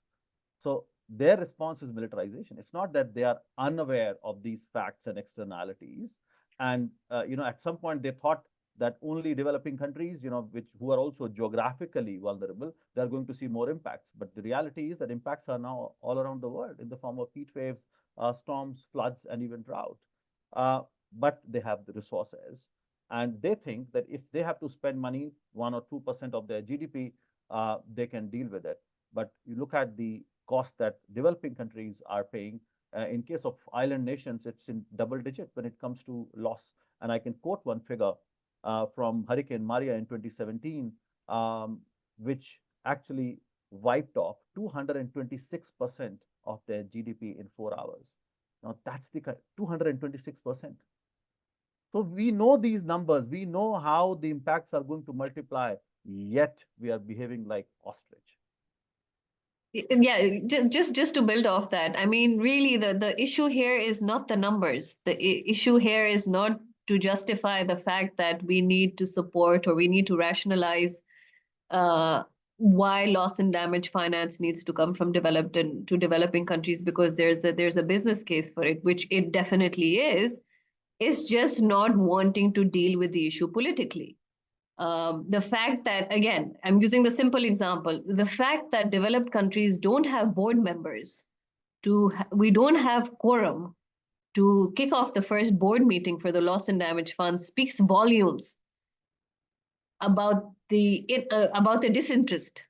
So their response is militarization. It's not that they are unaware of these facts and externalities. And at some point they thought that only developing countries, who are also geographically vulnerable, they're going to see more impacts. But the reality is that impacts are now all around the world in the form of heat waves, storms, floods, and even drought. But they have the resources, and they think that if they have to spend money, 1 or 2% of their GDP, they can deal with it. But you look at the cost that developing countries are paying. In case of island nations, it's in double digit when it comes to loss. And I can quote one figure from Hurricane Maria in 2017, which actually wiped off 226% of their GDP in 4 hours. Now that's the 226%. So we know these numbers, we know how the impacts are going to multiply, yet we are behaving like ostrich. Yeah, just to build off that, I mean, really, the issue here is not the numbers. The issue here is not to justify the fact that we need to support or we need to rationalize why loss and damage finance needs to come from developed and to developing countries, because there's a business case for it, which it definitely is. It's just not wanting to deal with the issue politically. The fact that, again, I'm using the simple example, the fact that developed countries don't have board members, we don't have quorum to kick off the first board meeting for the loss and damage fund speaks volumes about the disinterest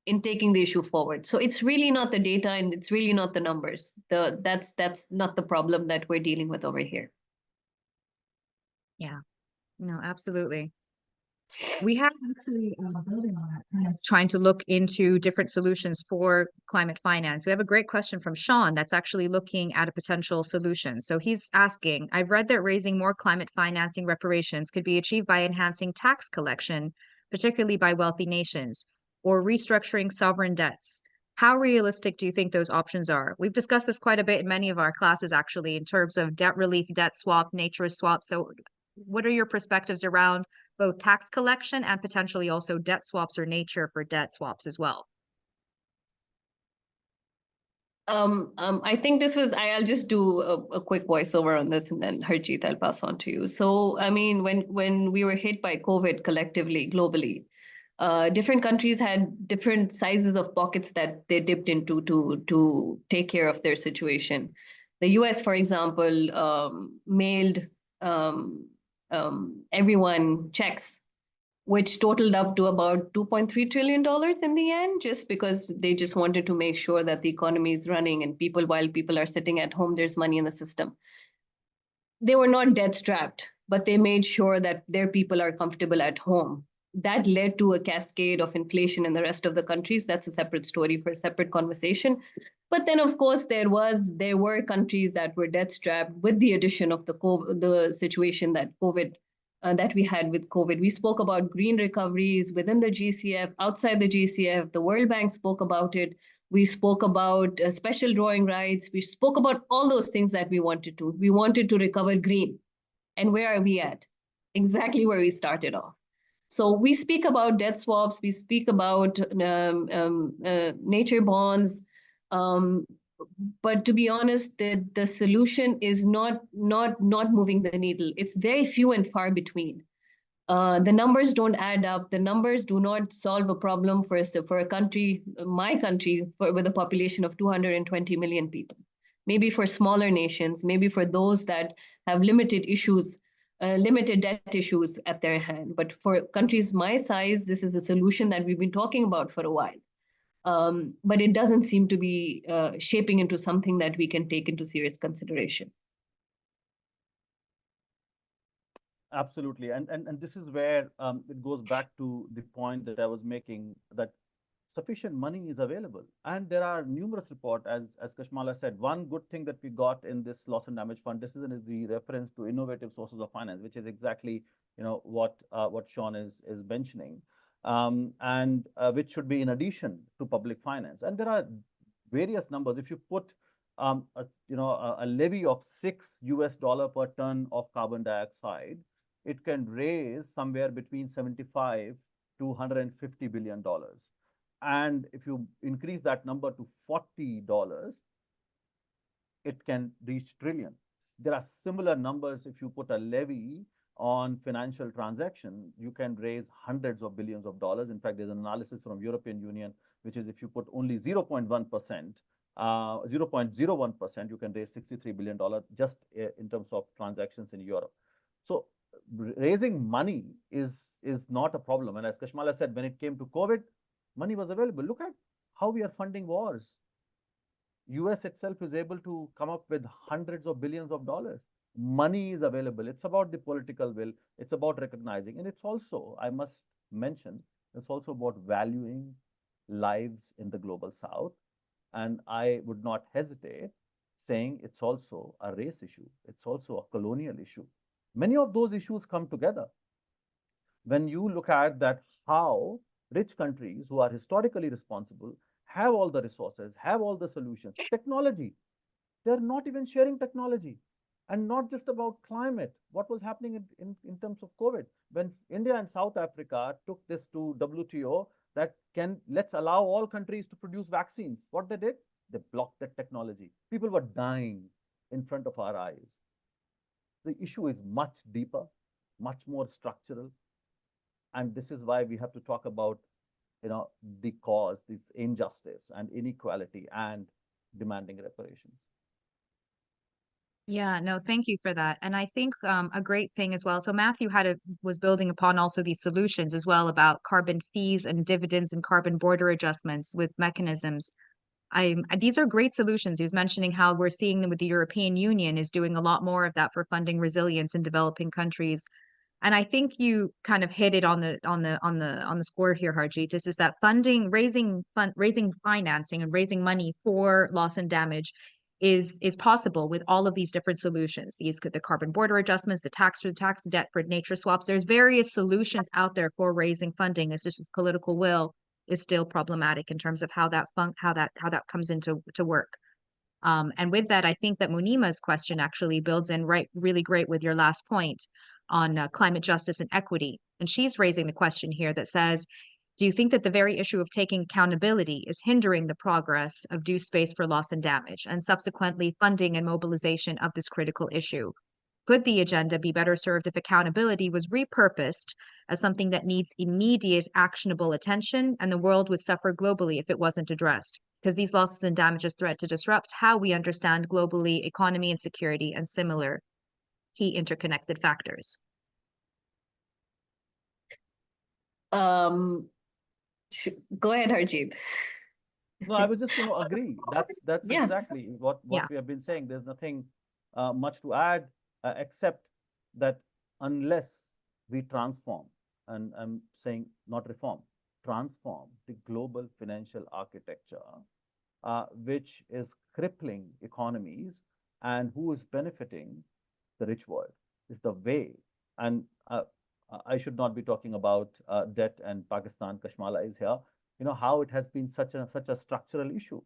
in taking the issue forward. So it's really not the data and it's really not the numbers. That's not the problem that we're dealing with over here. Yeah, no, absolutely. We have actually, building on that, kind of trying to look into different solutions for climate finance. We have a great question from Sean that's actually looking at a potential solution. So he's asking, I've read that raising more climate financing reparations could be achieved by enhancing tax collection, particularly by wealthy nations, or restructuring sovereign debts. How realistic do you think those options are? We've discussed this quite a bit in many of our classes, actually, in terms of debt relief, debt swap, nature swap. So what are your perspectives around both tax collection and potentially also debt swaps or nature for debt swaps as well? I think I'll just do a quick voiceover on this, and then Harjeet, I'll pass on to you. So, I mean, when we were hit by COVID collectively, globally, different countries had different sizes of pockets that they dipped into to take care of their situation. The US, for example, mailed everyone checks, which totaled up to about $2.3 trillion in the end, just because they just wanted to make sure that the economy is running and while people are sitting at home, there's money in the system. They were not debt strapped, but they made sure that their people are comfortable at home. That led to a cascade of inflation in the rest of the countries. That's a separate story for a separate conversation. But then, of course, there were countries that were debt strapped with the addition of the situation that we had with COVID. We spoke about green recoveries within the GCF, outside the GCF. The World Bank spoke about it. We spoke about special drawing rights. We spoke about all those things that we wanted to. We wanted to recover green. And where are we at? Exactly where we started off. So we speak about debt swaps. We speak about nature bonds. But to be honest, the solution is not moving the needle. It's very few and far between. The numbers don't add up. The numbers do not solve a problem for a country, my country, with a population of 220 million people. Maybe for smaller nations, maybe for those that have limited debt issues at their hand. But for countries my size, this is a solution that we've been talking about for a while. But it doesn't seem to be shaping into something that we can take into serious consideration. Absolutely. And this is where it goes back to the point that I was making, that sufficient money is available. And there are numerous reports, as Kashmala said. One good thing that we got in this loss and damage fund decision is the reference to innovative sources of finance, which is exactly what Sean is mentioning, and which should be in addition to public finance. And there are various numbers. If you put a levy of $6 per ton of carbon dioxide, it can raise somewhere between 75 to $150 billion. And if you increase that number to $40, it can reach trillion. There are similar numbers. If you put a levy on financial transaction, you can raise hundreds of billions of dollars. In fact, there's an analysis from European Union, which is if you put only 0.1%, 0.01%, you can raise $63 billion just in terms of transactions in Europe. So raising money is not a problem. And as Kashmala said, when it came to COVID, money was available. Look at how we are funding wars. US itself is able to come up with hundreds of billions of dollars. Money is available. It's about the political will. It's about recognizing. And it's also, I must mention, it's also about valuing lives in the global south. And I would not hesitate saying it's also a race issue. It's also a colonial issue. Many of those issues come together. When you look at that, how rich countries who are historically responsible have all the resources, have all the solutions, technology, they're not even sharing technology. And not just about climate, what was happening in terms of COVID. When India and South Africa took this to WTO, that let's allow all countries to produce vaccines. What they did, they blocked that technology. People were dying in front of our eyes. The issue is much deeper, much more structural. And this is why we have to talk about, the cause, this injustice and inequality and demanding reparations. Yeah, no, thank you for that. And I think a great thing as well. So Matthew was building upon also these solutions as well about carbon fees and dividends and carbon border adjustments with mechanisms. These are great solutions. He was mentioning how we're seeing them with the European Union is doing a lot more of that for funding resilience in developing countries. And I think you kind of hit it on the score here, Harjeet. This is that raising financing and raising money for loss and damage is possible with all of these different solutions. The carbon border adjustments, the tax debt for nature swaps. There's various solutions out there for raising funding. It's just political will is still problematic in terms of how that comes into work. And with that, I think that Munima's question actually builds in really great with your last point on climate justice and equity. And she's raising the question here that says, do you think that the very issue of taking accountability is hindering the progress of due space for loss and damage and subsequently funding and mobilization of this critical issue? Could the agenda be better served if accountability was repurposed as something that needs immediate actionable attention, and the world would suffer globally if it wasn't addressed? Because these losses and damages threat to disrupt how we understand globally economy and security and similar key interconnected factors. Go ahead, Harjeet. No, I was just going to agree. That's Yeah. exactly what we have been saying. There's nothing much to add except that unless we transform, and I'm saying not reform, transform the global financial architecture, which is crippling economies, and who is benefiting the rich world, is the way. And I should not be talking about debt and Pakistan. Kashmala is here. How it has been such a structural issue.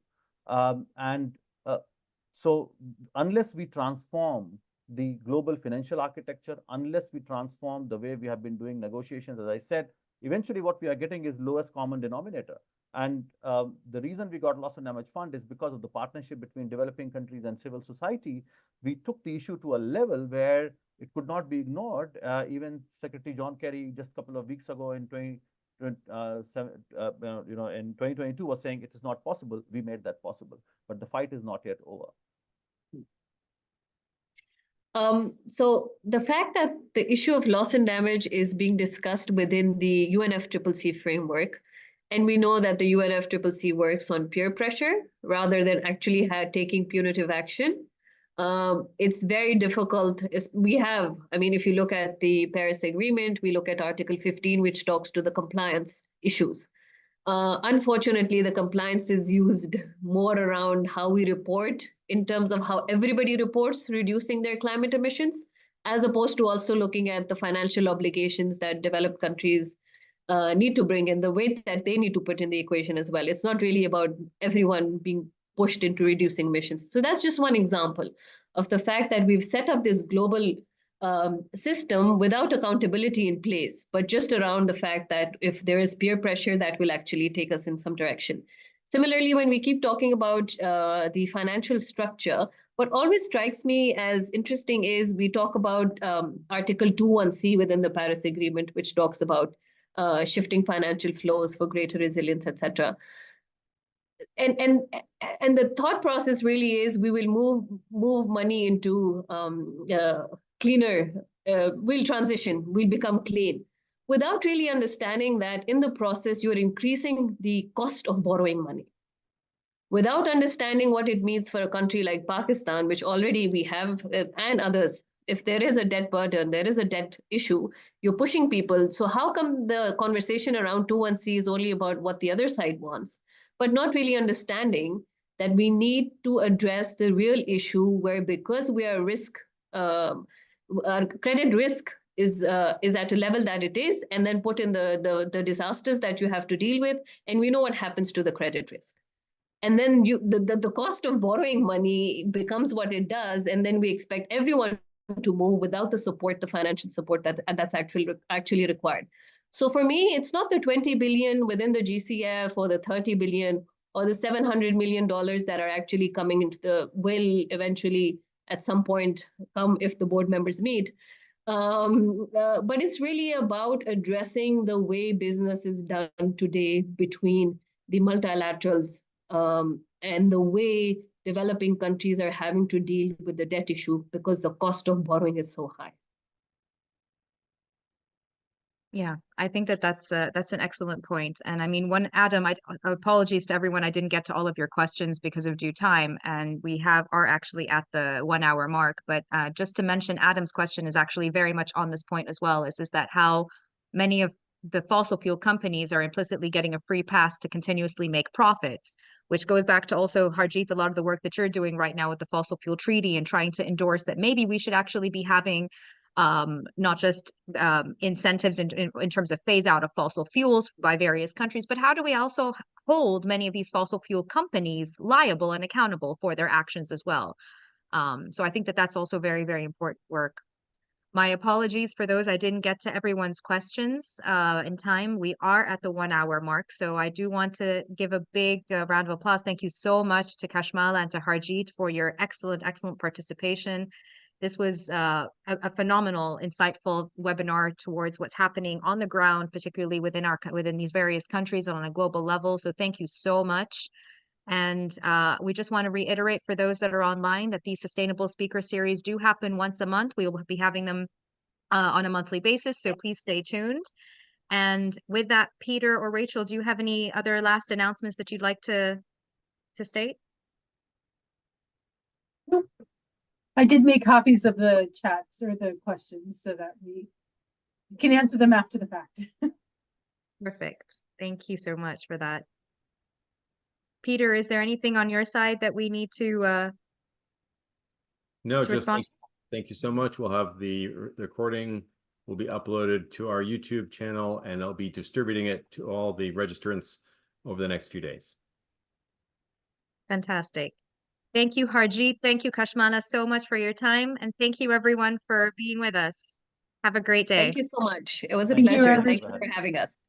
So unless we transform the global financial architecture, unless we transform the way we have been doing negotiations, as I said, eventually what we are getting is lowest common denominator. And the reason we got loss and damage fund is because of the partnership between developing countries and civil society. We took the issue to a level where it could not be ignored. Even Secretary John Kerry just a couple of weeks ago in 2022 was saying it is not possible. We made that possible, but the fight is not yet over. So the fact that the issue of loss and damage is being discussed within the UNFCCC framework, and we know that the UNFCCC works on peer pressure rather than actually taking punitive action. It's very difficult. If you look at the Paris Agreement, we look at Article 15, which talks to the compliance issues. Unfortunately, the compliance is used more around how we report in terms of how everybody reports reducing their climate emissions, as opposed to also looking at the financial obligations that developed countries need to bring in, the weight that they need to put in the equation as well. It's not really about everyone being pushed into reducing emissions. So that's just one example of the fact that we've set up this global system without accountability in place, but just around the fact that if there is peer pressure, that will actually take us in some direction. Similarly, when we keep talking about the financial structure, what always strikes me as interesting is we talk about Article 2(1)(c) within the Paris Agreement, which talks about shifting financial flows for greater resilience, etc. And the thought process really is we will move money into cleaner, we'll transition, we'll become clean, without really understanding that in the process, you're increasing the cost of borrowing money. Without understanding what it means for a country like Pakistan, which already we have, and others, if there is a debt burden, there is a debt issue, you're pushing people. So how come the conversation around 2(1)(c) is only about what the other side wants, but not really understanding that we need to address the real issue where, because we are our credit risk is at a level that it is, and then put in the disasters that you have to deal with, and we know what happens to the credit risk. And then the cost of borrowing money becomes what it does, and then we expect everyone to move without the support, the financial support that's actually required. So for me, it's not the 20 billion within the GCF or the 30 billion or the $700 million that are actually coming will eventually at some point come if the board members meet. But it's really about addressing the way business is done today between the multilaterals and the way developing countries are having to deal with the debt issue because the cost of borrowing is so high. Yeah, I think that's an excellent point. And I mean, Adam, apologies to everyone, I didn't get to all of your questions because of due time, and we are actually at the 1 hour mark. But just to mention, Adam's question is actually very much on this point as well. Is that how many of the fossil fuel companies are implicitly getting a free pass to continuously make profits, which goes back to also, Harjeet, a lot of the work that you're doing right now with the fossil fuel treaty and trying to endorse that maybe we should actually be having not just incentives in terms of phase out of fossil fuels by various countries, but how do we also hold many of these fossil fuel companies liable and accountable for their actions as well? So I think that's also very, very important work. My apologies for those I didn't get to everyone's questions in time. We are at the 1 hour mark, so I do want to give a big round of applause. Thank you so much to Kashmala and to Harjeet for your excellent participation. This was a phenomenal, insightful webinar towards what's happening on the ground, particularly within these various countries and on a global level. So thank you so much. And we just want to reiterate for those that are online that these sustainable speaker series do happen once a month. We will be having them on a monthly basis, so please stay tuned. And with that, Peter or Rachel, do you have any other last announcements that you'd like to state? I did make copies of the chats or the questions so that we can answer them after the fact. Perfect. Thank you so much for that. Peter, is there anything on your side that we need to No, just respond? thank you so much. We'll have the recording will be uploaded to our YouTube channel, and I'll be distributing it to all the registrants over the next few days. Fantastic. Thank you, Harjeet. Thank you, Kashmala, so much for your time. And thank you, everyone, for being with us. Have a great day. Thank you so much. It was a Thank you, pleasure. everyone. Thank you for having us.